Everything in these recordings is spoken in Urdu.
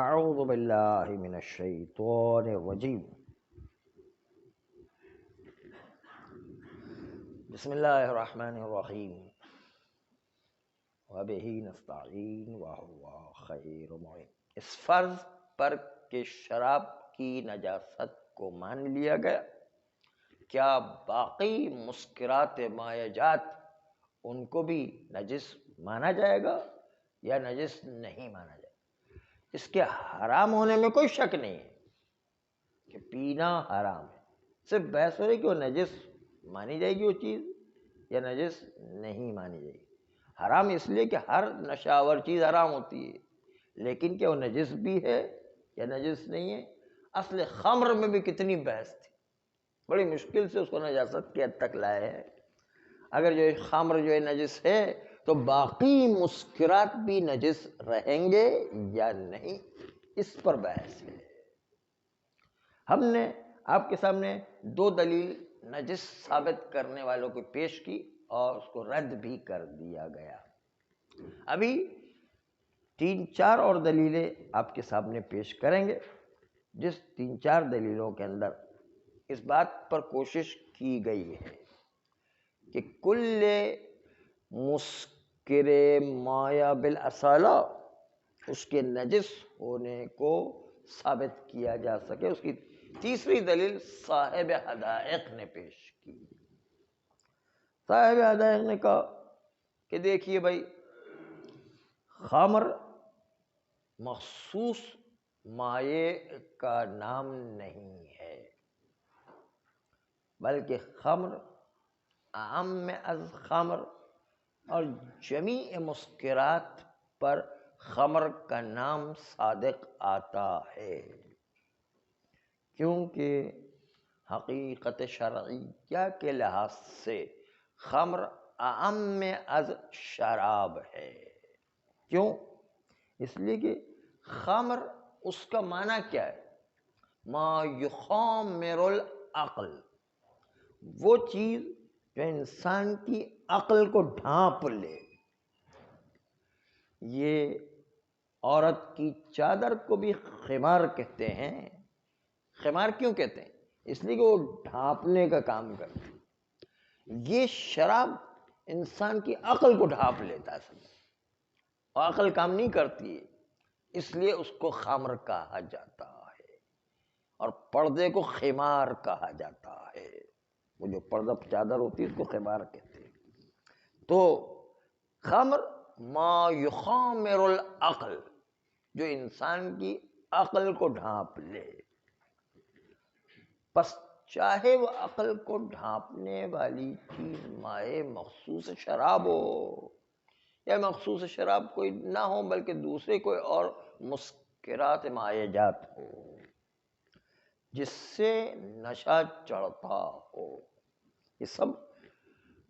اعوذ باللہ من الشیطان الرجیم بسم اللہ الرحمن الرحیم وبہ نستعین وہو خیر معین۔ اس فرض پر کہ شراب کی نجاست کو مان لیا گیا، کیا باقی مسکرات مایجات ان کو بھی نجس مانا جائے گا یا نجس نہیں مانا جائے گا؟ اس کے حرام ہونے میں کوئی شک نہیں ہے کہ پینا حرام ہے، صرف بحث ہو رہی کہ وہ نجس مانی جائے گی وہ چیز یا نجس نہیں مانی جائے گی۔ حرام اس لیے کہ ہر نشاور چیز حرام ہوتی ہے، لیکن کیا وہ نجس بھی ہے یا نجس نہیں ہے؟ اصل خمر میں بھی کتنی بحث تھی، بڑی مشکل سے اس کو نجاست کی حد تک لائے ہیں۔ اگر جو خمر جو ہے نجس ہے تو باقی مسکرات بھی نجس رہیں گے یا نہیں، اس پر بحث ہے۔ ہم نے آپ کے سامنے دو دلیل نجس ثابت کرنے والوں کو پیش کی اور اس کو رد بھی کر دیا گیا۔ ابھی 3-4 اور دلیلیں آپ کے سامنے پیش کریں گے، جس 3-4 دلیلوں کے اندر اس بات پر کوشش کی گئی ہے کہ کل مسکر مایا بالاصالہ اس کے نجس ہونے کو ثابت کیا جا سکے۔ اس کی تیسری دلیل صاحب حدائق نے پیش کی۔ صاحب حدائق نے کہا کہ دیکھیے بھائی، خمر مخصوص مائع کا نام نہیں ہے، بلکہ خمر اعم از خمر، اور جمیع مسکرات پر خمر کا نام صادق آتا ہے، کیونکہ حقیقت شرعیہ کے لحاظ سے خمر اعم از شراب ہے۔ کیوں؟ اس لیے کہ خمر اس کا معنی کیا ہے؟ ما یخامر العقل، وہ چیز جو انسان کی عقل کو ڈھانپ لے۔ یہ عورت کی چادر کو بھی خمار کہتے ہیں۔ خمار کیوں کہتے ہیں؟ اس لیے کہ وہ ڈھانپنے کا کام کرتے ہیں۔ یہ شراب انسان کی عقل کو ڈھانپ لیتا ہے، اور عقل کام نہیں کرتی ہے، اس لیے اس کو خمر کہا جاتا ہے، اور پردے کو خمار کہا جاتا ہے۔ وہ جو پردہ چادر ہوتی ہے اس کو خمار کہتے ہیں۔ تو خمر ما یخامر العقل، جو انسان کی عقل کو ڈھانپ لے، پس چاہے وہ عقل کو ڈھانپنے والی چیز مائع مخصوص شراب ہو یا مخصوص شراب کوئی نہ ہو بلکہ دوسرے کوئی اور مسکرات مائجات ہو جس سے نشہ چڑھتا ہو، یہ سب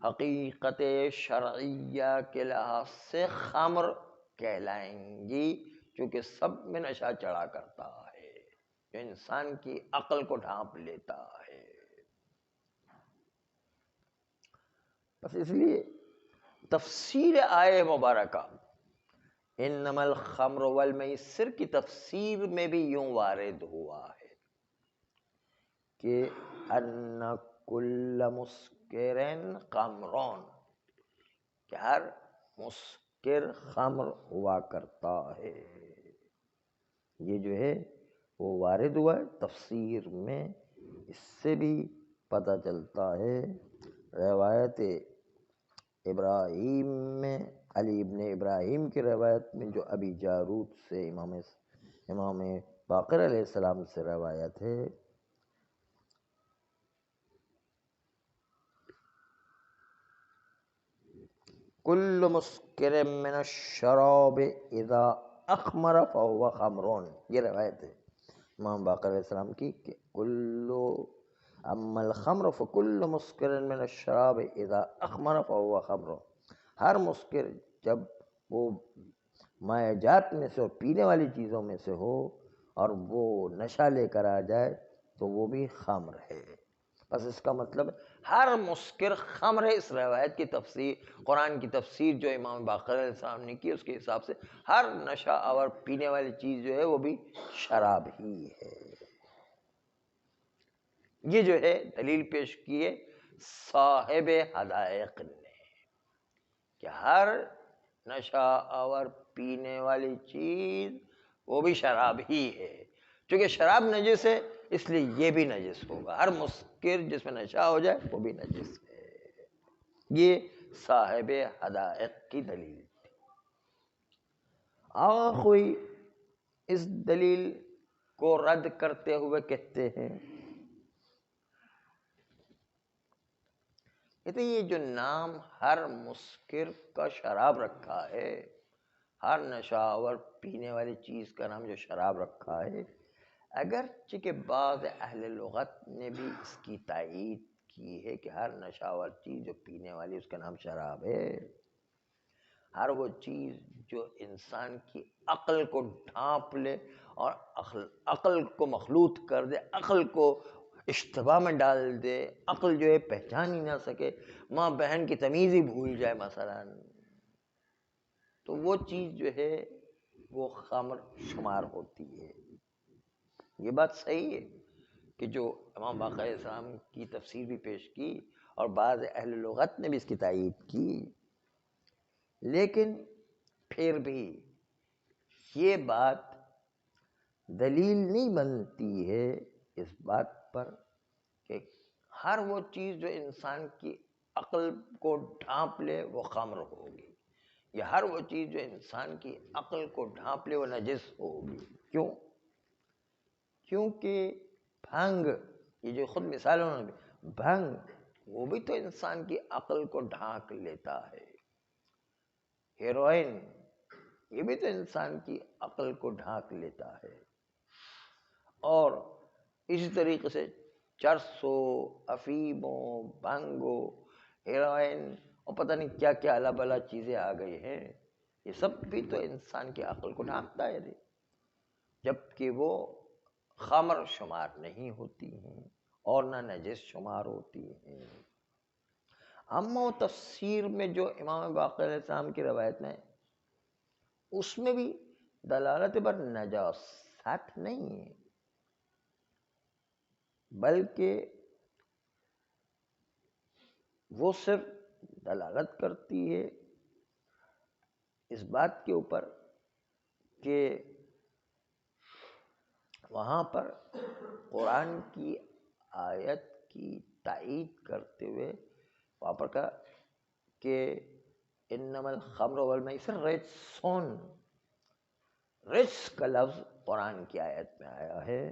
حقیقت شرعیہ کے لحاظ سے خمر کہلائیں گی، کیونکہ سب میں نشہ چڑھا کرتا ہے، جو انسان کی عقل کو ڈھانپ لیتا ہے۔ بس اس لیے تفسیر آیہ مبارکہ انما الخمر والمیسر کی تفسیر میں بھی یوں وارد ہوا ہے کہ ان کل مسکر خمرون، کہ ہر مسکر خمر ہوا کرتا ہے۔ یہ جو ہے وہ وارد ہوا ہے تفسیر میں۔ اس سے بھی پتہ چلتا ہے، روایت ابراہیم میں، علی ابن ابراہیم کی روایت میں جو ابی جارود سے امام باقر علیہ السلام سے روایت ہے، کل مسکر من الشراب اذا اخمر فهو خمرون، یہ روایت ہے امام باقر علیہ السلام کی کہ اما الخمر فکل مسکر من الشراب اذا اخمر فهو خمر، ہر مسکر جب وہ مائجات میں سے اور پینے والی چیزوں میں سے ہو اور وہ نشہ لے کر آ جائے تو وہ بھی خمر ہے۔ بس اس کا مطلب ہر مسکر خمر ہے. اس روایت کی تفسیر، قرآن کی تفسیر جو امام باقر علیہ السلام نے کی، اس کے حساب سے ہر نشہ آور پینے والی چیز جو ہے وہ بھی شراب ہی ہے. یہ جو ہے دلیل پیش کی ہے صاحب حدائق نے کہ ہر نشہ آور پینے والی چیز وہ بھی شراب ہی ہے. چونکہ شراب نجس ہے اس لیے یہ بھی نجس ہوگا. ہر مسکر جس میں نشہ ہو جائے وہ بھی نجس ہے. یہ صاحب حدائق کی دلیل تھی. آقا کوئی اس دلیل کو رد کرتے ہوئے کہتے ہیں کہتے یہ جو نام ہر مسکر کا شراب رکھا ہے، ہر نشہ آور پینے والی چیز کا نام جو شراب رکھا ہے، اگرچہ کہ بعض اہل لغت نے بھی اس کی تائید کی ہے کہ ہر نشہ آور چیز جو پینے والی اس کا نام شراب ہے. ہر وہ چیز جو انسان کی عقل کو ڈھانپ لے اور عقل کو مخلوط کر دے، عقل کو اشتباہ میں ڈال دے، عقل جو ہے پہچان ہی نہ سکے، ماں بہن کی تمیز ہی بھول جائے مثلا، تو وہ چیز جو ہے وہ خمر شمار ہوتی ہے. یہ بات صحیح ہے کہ جو امام باقر علیہ السلام کی تفسیر بھی پیش کی اور بعض اہل لغت نے بھی اس کی تائید کی، لیکن پھر بھی یہ بات دلیل نہیں بنتی ہے اس بات پر کہ ہر وہ چیز جو انسان کی عقل کو ڈھانپ لے وہ خمر ہوگی، یا ہر وہ چیز جو انسان کی عقل کو ڈھانپ لے وہ نجس ہوگی. کیوں؟ کیونکہ بھنگ، یہ جو خود مثال انہوں نے، بھنگ وہ بھی تو انسان کی عقل کو ڈھانک لیتا ہے. ہیروئن یہ بھی تو انسان کی عقل کو ڈھانک لیتا ہے. اور اسی طریقے سے چرسو، افیمو، بھنگو، ہیروئن اور پتہ نہیں کیا کیا اللہ بلا چیزیں آ گئی ہیں، یہ سب بھی تو انسان کی عقل کو ڈھانکتا ہے، جبکہ وہ خمر شمار نہیں ہوتی ہیں اور نہ نجس شمار ہوتی ہیں. اما تفسیر میں جو امام باقر علیہ السلام کی روایت میں، اس میں بھی دلالت بر نجاست نہیں ہے، بلکہ وہ صرف دلالت کرتی ہے اس بات کے اوپر کہ وہاں پر قرآن کی آیت کی تائید کرتے ہوئے وہاں پر کہا کہ انما الخمر والمیسر رجسون، رجس کا لفظ قرآن کی آیت میں آیا ہے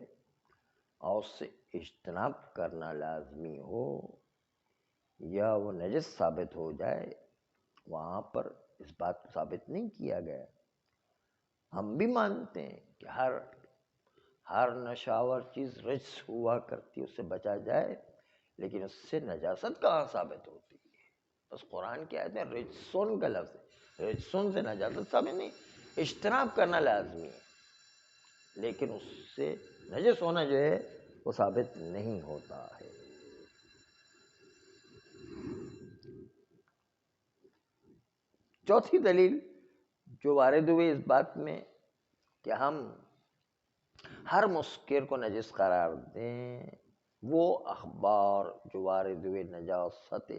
اور اس سے اجتناب کرنا لازمی ہو یا وہ نجس ثابت ہو جائے، وہاں پر اس بات کو ثابت نہیں کیا گیا. ہم بھی مانتے ہیں کہ ہر نشاور چیز رجس ہوا کرتی، اس سے بچا جائے، لیکن اس سے نجاست کہاں ثابت ہوتی ہے؟ بس قرآن کی آیت میں رجسون کا لفظ ہے، رجسون سے نجاست ثابت نہیں، اجتناب کرنا لازمی ہے، لیکن اس سے نجس ہونا جو ہے وہ ثابت نہیں ہوتا ہے. چوتھی دلیل جو وارد ہوئی اس بات میں کہ ہم ہر مسکر کو نجس قرار دیں، وہ اخبار جو وارد ہوئے نجاست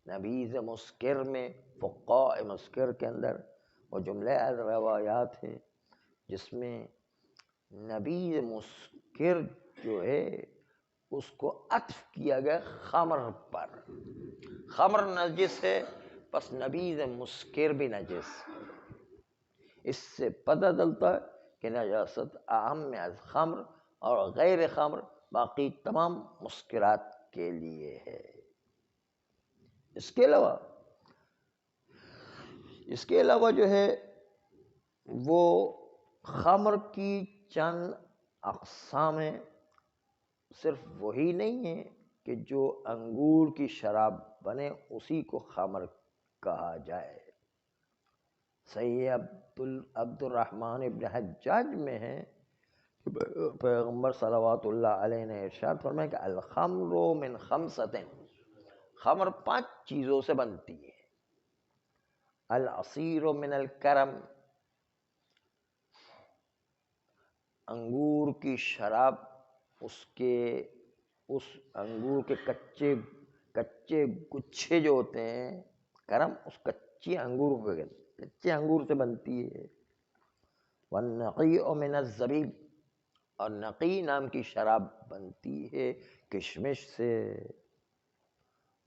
نبیذ مسکر میں، فقاء مسکر کے اندر وہ جملہ روایات ہے جس میں نبیذ مسکر جو ہے اس کو عطف کیا گیا خمر پر. خمر نجس ہے، بس نبیذ مسکر بھی نجس ہے. اس سے پتہ چلتا ہے کہ نجاست اعم از خمر اور غیر خمر باقی تمام مسکرات کے لیے ہے. اس کے علاوہ جو ہے وہ خمر کی چند اقسام ہیں، صرف وہی نہیں ہے کہ جو انگور کی شراب بنے اسی کو خمر کہا جائے. صحیح عبد الرحمن ابن حجاج میں ہے کہ پیغمبر صلوات اللہ علیہ نے ارشاد فرمایا کہ الخمر من خمسۃ، خمر 5 چیزوں سے بنتی ہے. العصیر من الکرم، انگور کی شراب، اس انگور کے کچے گچھے جو ہوتے ہیں، کرم اس کچے انگور سے بنتی ہے. والنقیع من الزبیب، اور نقی نام کی شراب بنتی ہے کشمش سے.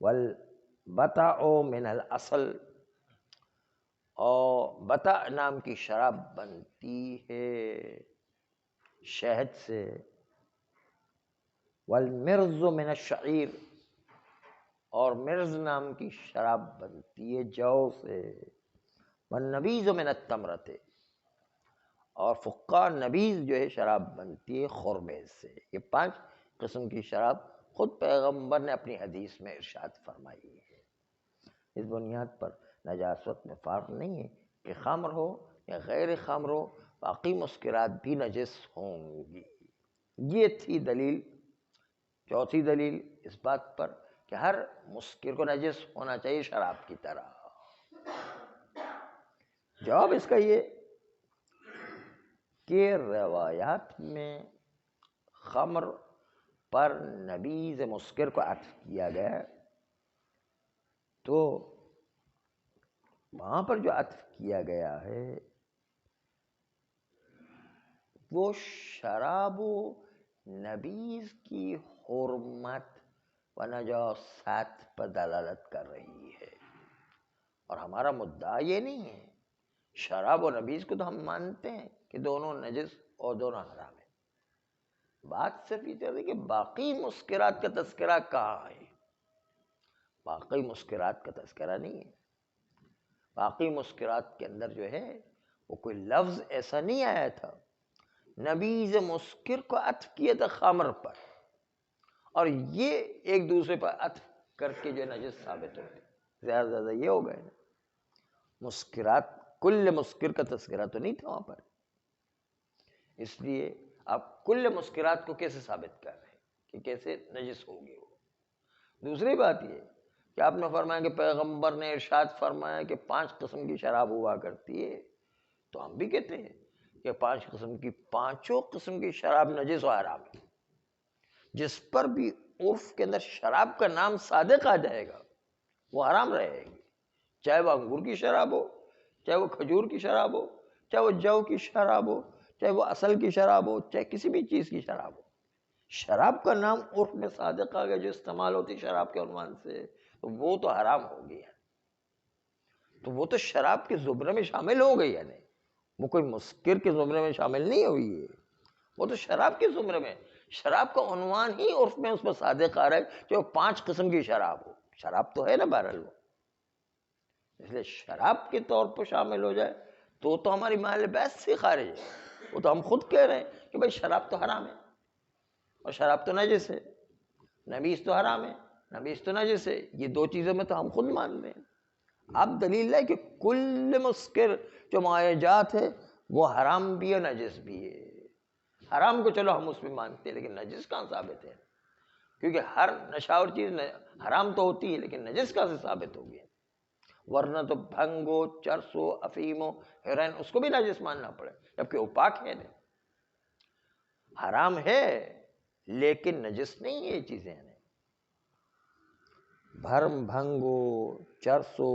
والبتع من العسل، اور بتع نام کی شراب بنتی ہے شہد سے. والمرز من الشعیر، اور مرز نام کی شراب بنتی ہے جو سے. والنبیذ من التمرۃ، اور فقہ نبیذ جو ہے شراب بنتی ہے خرمیز سے. یہ 5 قسم کی شراب خود پیغمبر نے اپنی حدیث میں ارشاد فرمائی ہے. اس بنیاد پر نجاست میں فرق نہیں ہے کہ خمر ہو یا غیر خمر ہو، باقی مسکرات بھی نجس ہوں گی. یہ تھی دلیل. چوتھی دلیل اس بات پر کہ ہر مسکر کو نجس ہونا چاہیے شراب کی طرح. جواب اس کا یہ کہ روایات میں خمر پر نبیذ مسکر کو عطف کیا گیا، تو وہاں پر جو عطف کیا گیا ہے وہ شراب و نبیذ کی حرمت و نجاست پر دلالت کر رہی ہے. اور ہمارا مدعا یہ نہیں ہے. شراب و نبیذ کو تو ہم مانتے ہیں کہ دونوں نجس اور دونوں حرام ہیں. بات صرف یہ ہے کہ باقی مسکرات کا تذکرہ کہاں ہے. باقی مسکرات کا تذکرہ نہیں ہے. باقی مسکرات کے اندر جو ہے وہ کوئی لفظ ایسا نہیں آیا تھا. نبیذ مسکر کو عطف کیا تھا خمر پر، اور یہ ایک دوسرے پر عطف کر کے جو نجس ثابت ہوتے. زیادہ زیادہ یہ ہو گئے نا. مسکرات کل مسکر کا تذکرہ تو نہیں تھا وہاں پر. اس لیے آپ کل مسکرات کو کیسے ثابت کر رہے ہیں کہ کیسے نجس ہوگی وہ. دوسری بات یہ کہ آپ نے فرمایا کہ پیغمبر نے ارشاد فرمایا کہ 5 قسم کی شراب ہوا کرتی ہے، تو ہم بھی کہتے ہیں کہ 5 قسم کی 5 قسم کی شراب نجس و حرام ہے. جس پر بھی عرف کے اندر شراب کا نام صادق آ جائے گا وہ حرام رہے گی، چاہے وہ انگور کی شراب ہو، چاہے وہ کھجور کی شراب ہو، چاہے وہ جو کی شراب ہو، چاہے وہ اصل کی شراب ہو، چاہے کسی بھی چیز کی شراب ہو. شراب کا نام عرف میں صادق آ گیا جو استعمال ہوتی شراب کے عنوان سے، تو وہ تو حرام ہو گیا. تو وہ تو شراب کے زمرے میں شامل ہو گئی ہے. وہ کوئی مسکر کے زمرے میں شامل نہیں ہوئی ہے. وہ تو شراب کے زمرے میں، شراب کا عنوان ہی عرف میں اس پر صادق آ رہا ہے کہ وہ 5 قسم کی شراب ہو. شراب تو ہے نا بہرحال وہ. اس لیے شراب کے طور پر شامل ہو جائے تو ہماری محل بحث سے خارج ہے. وہ تو ہم خود کہہ رہے ہیں کہ بھائی شراب تو حرام ہے اور شراب تو نجس ہے. نبیذ تو حرام ہے، نبیذ تو نجس ہے. یہ 2 چیزوں میں تو ہم خود مان رہے ہیں. اب دلیل ہے کہ کل مسکر جو معاجات ہے وہ حرام بھی ہے نجس بھی ہے. حرام کو چلو ہم اس میں مانتے ہیں، لیکن نجس کہاں ثابت ہے؟ کیونکہ ہر نشاور چیز حرام تو ہوتی ہے لیکن نجس کہاں سے ثابت ہوگی؟ ورنہ تو بھنگو، چرسو، افیمو، ہیروئن اس کو بھی نجس ماننا پڑے، جبکہ وہ پاک ہے. حرام ہے لیکن نجس نہیں ہے یہ چیزیں. بھرم، بھنگو، چرسو،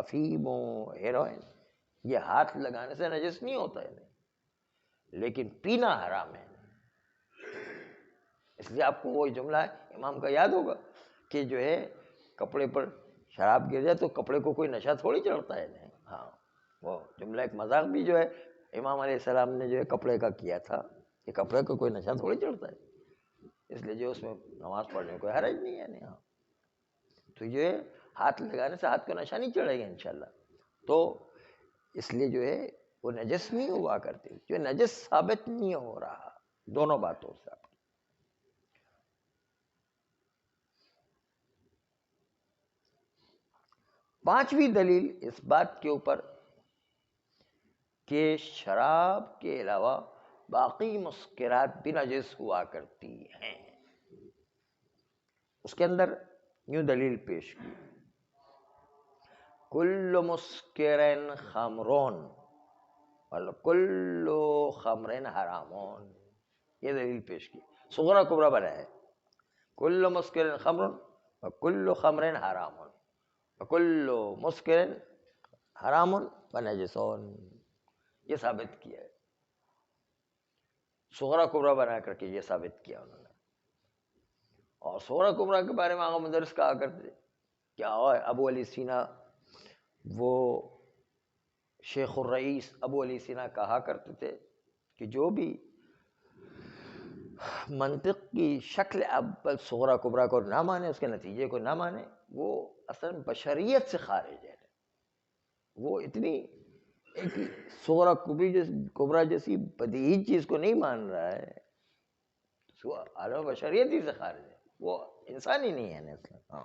افیمو، ہیروئن یہ ہاتھ لگانے سے نجس نہیں ہوتا ہے، لیکن پینا حرام ہے. اس لیے آپ کو وہ جملہ ہے امام کا یاد ہوگا کہ جو ہے کپڑے پر شراب گر جائے تو کپڑے کو کوئی نشہ تھوڑی چڑھتا ہے. ہاں وہ جملہ ایک مذاق بھی جو ہے امام علیہ السلام نے جو ہے کپڑے کا کیا تھا کہ کپڑے کو کوئی نشہ تھوڑی چڑھتا ہے. اس لیے جو اس میں نماز پڑھنے میں کوئی حرج نہیں ہے. ہاں تو یہ ہاتھ لگانے سے ہاتھ کو نشہ نہیں چڑھے گا انشاءاللہ. تو اس لیے جو ہے وہ نجس نہیں ہوا کرتے، جو نجس ثابت نہیں ہو رہا. دونوں باتوں سے. پانچویں دلیل اس بات کے اوپر کہ شراب کے علاوہ باقی مسکرات بھی نجس ہوا کرتی ہیں. اس کے اندر یوں دلیل پیش کی، کل مسکرن خمرون کل خمرن حرامون، یہ دلیل پیش کی، صغرا کبرا بنا ہے، کل مسکرن خمرون وکل خمرن حرامون وکل مسکرن حرامون ونجسون، یہ ثابت کیا ہے، صغرا کبرا بنا کر کے یہ ثابت کیا انہوں نے۔ اور صغرا کبرا کے بارے میں آغا مدرس کہا کرتے تھے کیا، ابو علی سینا، وہ شیخ الرئیس ابو علی سینا کہا کرتے تھے کہ جو بھی منطق کی شکل اول صغرا کبرا کو نہ مانے، اس کے نتیجے کو نہ مانے، وہ اصلا بشریت سے خارج ہے، وہ اتنی ایک صغرا کبرا جیسی بدیہی چیز کو نہیں مان رہا ہے، عالم بشریت ہی سے خارج ہے، وہ انسان ہی نہیں ہے اصلا۔ ہاں،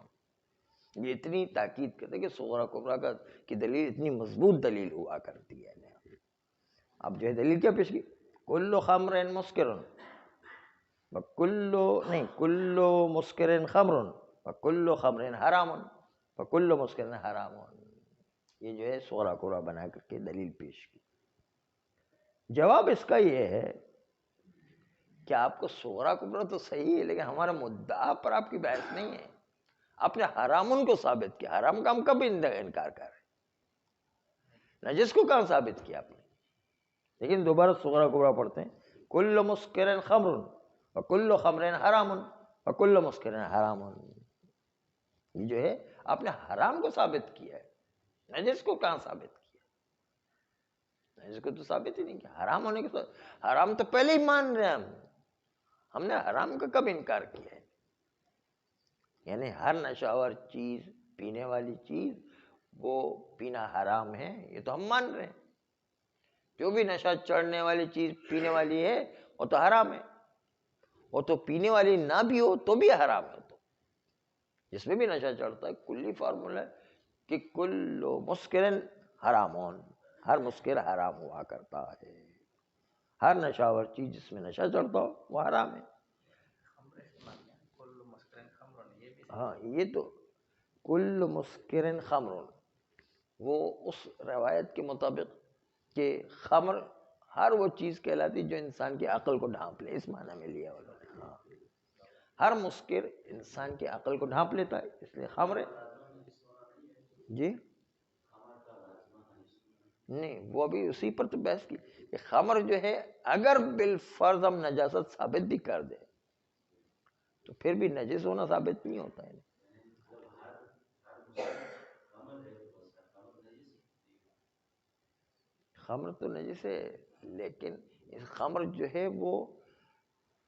یہ اتنی تاکید کرتے کہ صغرا کبرا کی دلیل اتنی مضبوط دلیل ہوا کرتی ہے۔ اب جو ہے دلیل کیا پیش کی، کل خمر مسکر کل مسکر خمر کل خمر حرام کل مسکر حرام، یہ جو ہے صغرا کبرا بنا کر کے دلیل پیش کی۔ جواب اس کا یہ ہے کہ آپ کو صغرا کبرا تو صحیح ہے، لیکن ہمارا مدعا پر آپ کی بحث نہیں ہے، آپ نے حرامن کو ثابت کیا، حرام کا ہم کب انکار کر رہے ہیں، نجس کو کہاں ثابت کیا آپ نے؟ لیکن دوبارہ صغرا کبرا پڑھتے ہیں، کل مسکر خمر وکل خمر حرام وکل مسکر حرام، یہ جو ہے آپ نے حرام کو ثابت کیا ہے، نجس کو کہاں ثابت کیا؟ نجس کو تو ثابت ہی نہیں کیا، حرام ہونے کے حرام تو پہلے ہی مان رہے ہیں ہم نے حرام کا کب انکار کیا ہے؟ یعنی ہر نشاور چیز، پینے والی چیز، وہ پینا حرام ہے، یہ تو ہم مان رہے ہیں، جو بھی نشہ چڑھنے والی چیز پینے والی ہے وہ تو حرام ہے، وہ تو پینے والی نہ بھی ہو تو بھی حرام ہے، تو جس میں بھی نشہ چڑھتا ہے کلی فارمولہ ہے کہ کل مسکرن حرامون، ہر مسکر حرام ہوا کرتا ہے، ہر نشاور چیز جس میں نشہ چڑھتا ہو وہ حرام ہے۔ ہاں، یہ تو کل مسکرن خمر، وہ اس روایت کے مطابق کہ خمر ہر وہ چیز کہلاتی جو انسان کی عقل کو ڈھانپ لے، اس معنی میں لیا انہوں نے۔ ہاں، ہر مسکر انسان کی عقل کو ڈھانپ لیتا ہے، اس لیے خمر ہے۔ جی نہیں، وہ ابھی اسی پر تو بحث کی کہ خمر جو ہے اگر بالفرض ہم نجاست ثابت بھی کر دیں تو پھر بھی نجس ہونا ثابت نہیں ہوتا ہے۔ خمر تو نجس ہے، لیکن خمر جو ہے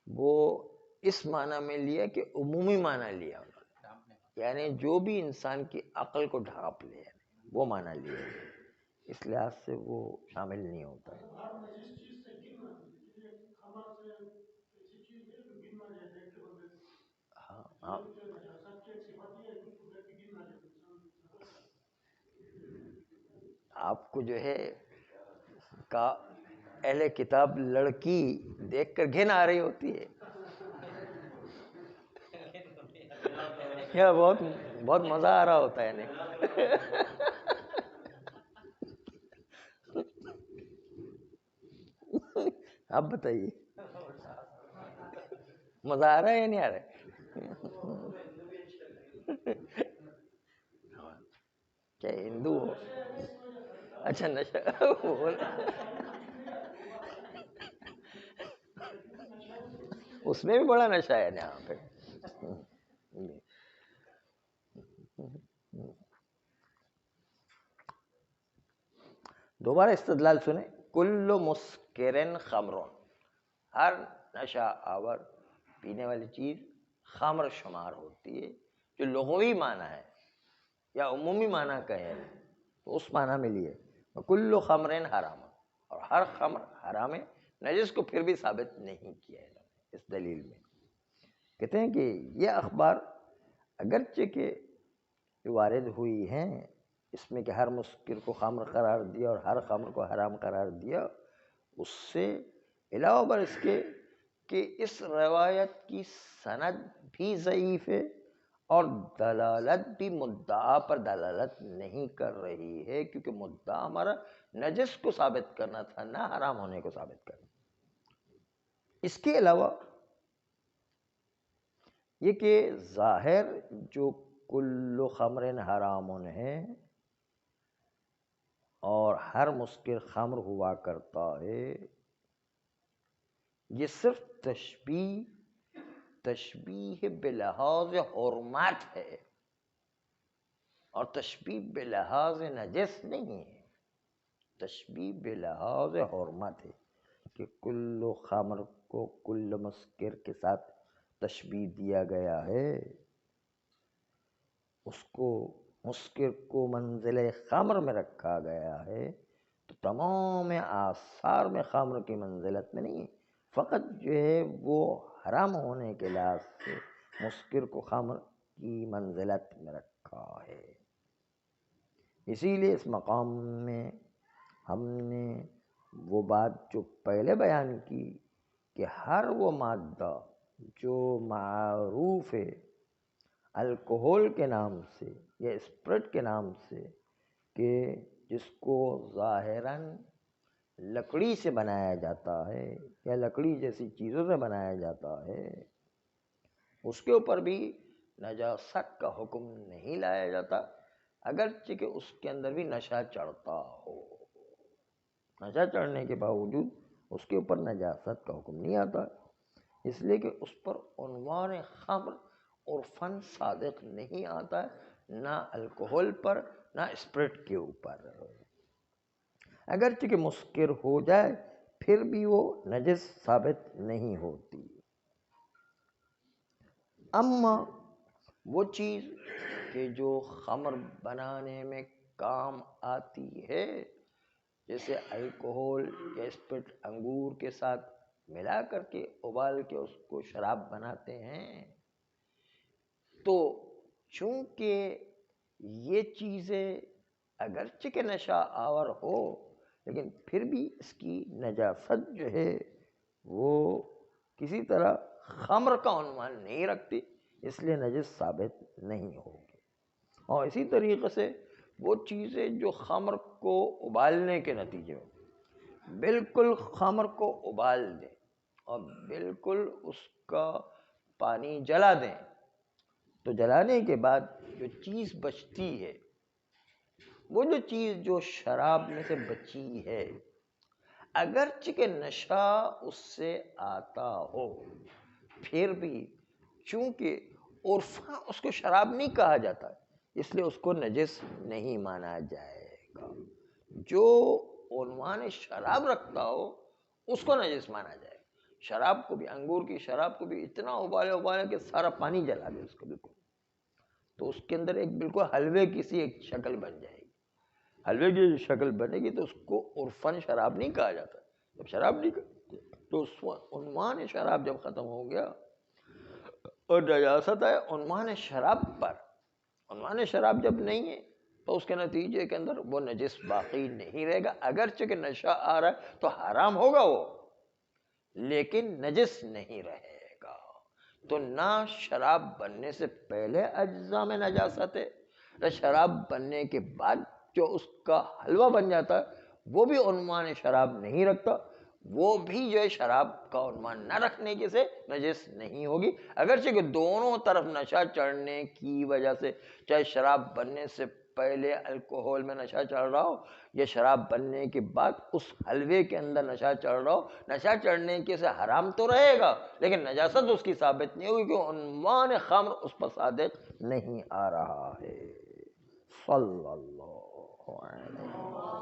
وہ اس معنی میں لیا کہ عمومی معنی لیا انہوں نے، یعنی جو بھی انسان کی عقل کو ڈھانپ لے، وہ معنی لیا، اس لحاظ سے وہ شامل نہیں ہوتا ہے۔ ہاں ہاں، آپ کو جو ہے کا اہل کتاب لڑکی دیکھ کر گھن آ رہی ہوتی ہے، یا بہت بہت مزہ آ رہا ہوتا ہے نہیں؟ آپ بتائیے، مزہ آ رہا ہے یا نہیں آ رہا ہے؟ کیا ہندو ہو؟ اچھا، نشہ اس میں بھی بڑا نشہ ہے یہاں پہ۔ دوبارہ استدلال سنیں، کل مسکرن خمرون، ہر نشہ آور پینے والی چیز خمر شمار ہوتی ہے، جو لغوی معنی ہے یا عمومی معنی کا ہے تو اس معنی میں لیے کل خمرن حرام، اور ہر خمر حرام ہے، نجس کو پھر بھی ثابت نہیں کیا ہے اس دلیل میں۔ کہتے ہیں کہ یہ اخبار اگرچہ کہ وارد ہوئی ہیں اس میں کہ ہر مسکر کو خمر قرار دیا اور ہر خمر کو حرام قرار دیا، اس سے علاوہ بر اس کے کہ اس روایت کی سند بھی ضعیف ہے اور دلالت بھی مدعا پر دلالت نہیں کر رہی ہے، کیونکہ مدعا ہمارا نجس کو ثابت کرنا تھا، نہ حرام ہونے کو ثابت کرنا۔ اس کے علاوہ یہ کہ ظاہر جو کل خمر حرام ہے اور ہر مسکر خمر ہوا کرتا ہے، یہ صرف تشبیہ بلحاظ حرمت ہے اور تشبیہ بلحاظ نجس نہیں ہے، تشبیہ بلحاظ حرمت ہے کہ کل خمر کو کل مسکر کے ساتھ تشبیہ دیا گیا ہے، اس کو مسکر کو منزل خمر میں رکھا گیا ہے، تو تمام آثار میں خمر کی منزلت میں نہیں ہے، فقط جو ہے وہ حرام ہونے کے لحاظ سے مسکر کو خمر کی منزلت میں رکھا ہے۔ اسی لیے اس مقام میں ہم نے وہ بات جو پہلے بیان کی کہ ہر وہ مادہ جو معروف ہے الکحل کے نام سے یا اسپرٹ کے نام سے، کہ جس کو ظاہراً لکڑی سے بنایا جاتا ہے یا لکڑی جیسی چیزوں سے بنایا جاتا ہے، اس کے اوپر بھی نجاست کا حکم نہیں لایا جاتا، اگرچہ کہ اس کے اندر بھی نشہ چڑھتا ہو، نشہ چڑھنے کے باوجود اس کے اوپر نجاست کا حکم نہیں آتا، اس لیے کہ اس پر عنوان خمر عرفاً صادق نہیں آتا ہے، نہ الکحل پر نہ اسپرٹ کے اوپر، اگرچہ کہ مسکر ہو جائے پھر بھی وہ نجس ثابت نہیں ہوتی۔ اما وہ چیز کہ جو خمر بنانے میں کام آتی ہے، جیسے الکحل یا اسپرٹ انگور کے ساتھ ملا کر کے ابال کے اس کو شراب بناتے ہیں، تو چونکہ یہ چیزیں اگرچہ کہ نشہ آور ہو لیکن پھر بھی اس کی نجاست جو ہے وہ کسی طرح خمر کا عنوان نہیں رکھتی، اس لیے نجس ثابت نہیں ہوگی۔ اور اسی طریقے سے وہ چیزیں جو خمر کو ابالنے کے نتیجے میں بالکل خمر کو ابال دیں اور بالکل اس کا پانی جلا دیں، تو جلانے کے بعد جو چیز بچتی ہے، وہ جو چیز جو شراب میں سے بچی ہے، اگرچہ کہ نشہ اس سے آتا ہو پھر بھی چونکہ عرفاً اس کو شراب نہیں کہا جاتا، اس لیے اس کو نجس نہیں مانا جائے گا۔ جو عنوان شراب رکھتا ہو اس کو نجس مانا جائے گا۔ شراب کو بھی، انگور کی شراب کو بھی اتنا ابالے کہ سارا پانی جلا دے اس کو بالکل، تو اس کے اندر ایک بالکل حلوے کی سی ایک شکل بن جائے گی، حلوے کی جو شکل بنے گی تو اس کو عرفاً شراب نہیں کہا جاتا، جب شراب نہیں کہا تو اس عنوان شراب جب ختم ہو گیا اور نجاست ہے عنوان شراب پر، عنوان شراب جب نہیں ہے تو اس کے نتیجے کے اندر وہ نجس باقی نہیں رہے گا، اگرچہ کہ نشہ آ رہا ہے تو حرام ہوگا وہ، لیکن نجس نہیں رہے گا۔ تو نہ شراب بننے سے پہلے اجزاء میں نجاست ہے، نہ شراب بننے کے بعد جو اس کا حلوہ بن جاتا ہے وہ بھی عنوان شراب نہیں رکھتا، وہ بھی جو ہے شراب کا عنوان نہ رکھنے کی سے نجس نہیں ہوگی، اگرچہ کہ دونوں طرف نشہ چڑھنے کی وجہ سے، چاہے شراب بننے سے پہلے الکحل میں نشہ چڑھ رہا ہو یا شراب بننے کے بعد اس حلوے کے اندر نشہ چڑھ رہا ہو، نشہ چڑھنے کے سے حرام تو رہے گا لیکن نجاست اس کی ثابت نہیں ہوگی، کہ عنوان خمر اس پر صادق نہیں آ رہا ہے۔ صلی اللہ علیہ